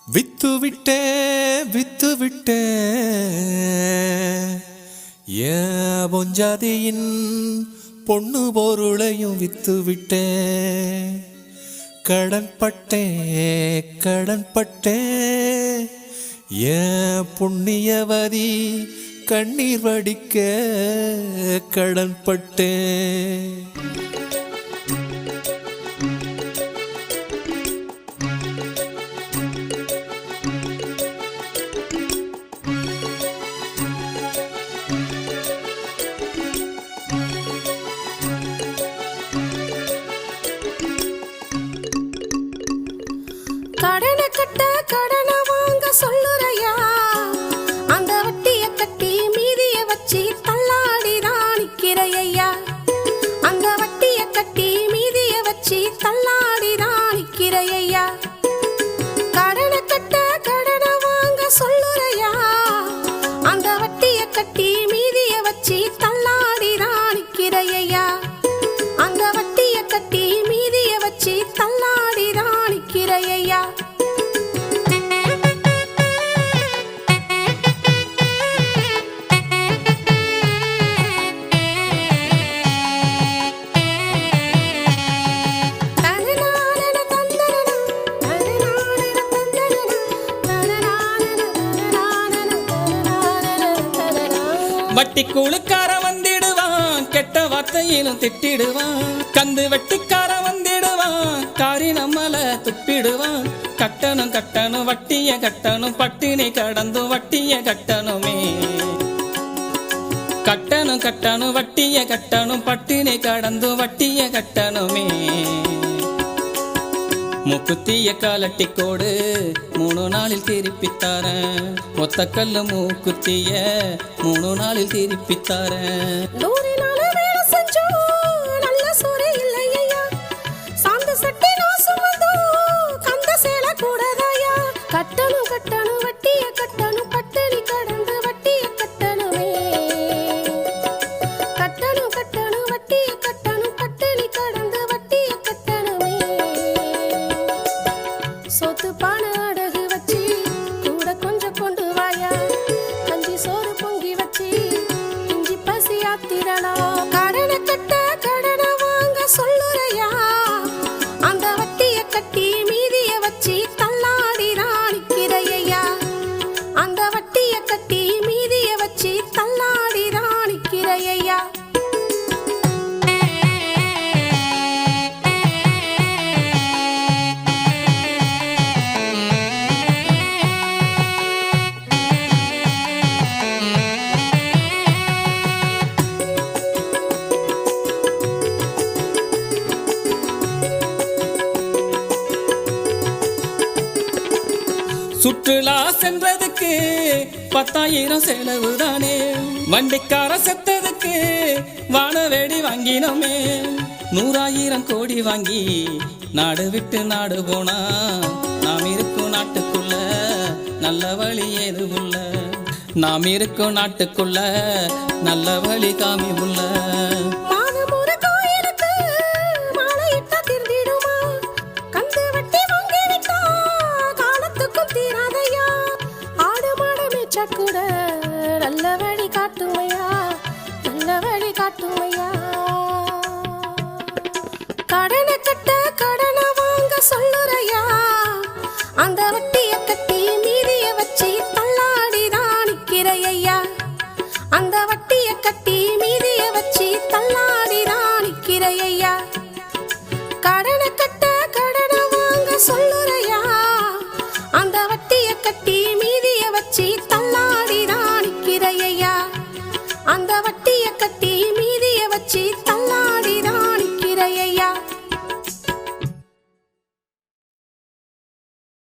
With விட்டே with விட்டே ஏன் பொஞ்சாதியின் பொண்ணு பொருளையும் வித்து விட்டே கடன்பட்டே கடன்பட்டே ஏன் புண்ணியவதி கண்ணீர் வடிக்க கடன்பட்டே கடனை கட்ட கடனை வாங்க சொல்லுறையா, அந்த வட்டியை கட்டி மீதிய வச்சு தள்ளாடிதான் நிக்கிறையா. அந்த வட்டியை கட்டி மீதிய வச்சு தள்ளாடிதான் நிக்கிறையா. கடனை கட்ட கடனை வாங்க சொல்லுறையா, அந்த வட்டியை கட்டி மீதிய வச்சு தள்ளாடிதான் நிக்கிறையா. அந்த வட்டியை கட்டி மீதிய வச்சு தள்ளாடிதான் நிக்கிறையா. வட்டி கூழுக்கார வந்திடுவான், கெட்ட வார்த்தையிலும் திட்டிடுவான். கந்து வெட்டிக்கார வந்திடுவான், காரி நம்மள துப்பிடுவான். கட்டணும் கட்டணும் வட்டிய கட்டணும், பட்டினி கடந்து வட்டிய கட்டணுமே. கட்டணும் கட்டணும் வட்டிய கட்டணும், பட்டினி கடந்து வட்டிய கட்டணுமே. மூக்குத்திய காலட்டி கோடு 3 நாளில் திருப்பித்தாரன். மொத்த கல்லு மூக்குத்திய 3 நாளில் திருப்பித்தாரன். 100 நாள் வேலை செஞ்சோம், நல்ல சோறு இல்லையா. சாந்து சட்டி நான் சுமந்தோம், கந்த சேலை கூடதாயா. கட்டணும் கட்டணும் வட்டிய கட்டணும், பட்டினி கடந்து வட்டிய கட்டணுமே. கட்டணும் கட்டணும் வட்டிய கட்டணும், பட்டினி கடந்து வட்டிய கட்டணுமே. சொத்து பானை அடகு வச்சு கூட கொஞ்சம் கொண்டு வாயா. கஞ்சி சோறு பொங்கி வச்சு இஞ்சி பசி ஆத்திரலாம். கடனை கட்ட கடனை வாங்க சொல்லுறையா, அந்த வட்டியை கட்டி மீதிய வச்சு தள்ளாடிதான் நிக்கிறையா. அந்த வட்டியை கட்டி மீதிய வச்சு தள்ளாடிதான் நிக்கிறையா. சுற்றுலா சென்றதுக்கு 10,000 செலவுதானே. வண்டிக்கார செத்ததுக்கு வானவேடி வாங்கினோமே. 100,000 கோடி வாங்கி நாடு விட்டு நாடு போனா, நாம் இருக்கும் நாட்டுக்குள்ள நல்ல வழி எதுவுள்ள. நாம் இருக்கும் நாட்டுக்குள்ள நல்ல வழி காமி உள்ள. கூட நல்ல வழி காட்டுமையா, நல்ல வழி காட்டுமையா. கடனை கட்ட கடனை வாங்க சொல்லுறையா, அந்த வட்டியை கட்டி மீதிய வச்சு தள்ளாடிதான் நிக்கிறையா. அந்த வட்டியை கட்டி மீதிய வச்சு தள்ளாடிதான் நிக்கிறையா. கடனை கட்ட கடனை வாங்க சொல்லுறையா, அந்த வட்டியை கட்டி மீதிய வச்சு தள்ளாடிதான் நிக்கிறையா. அந்த வட்டியை கட்டி மீதிய வச்சு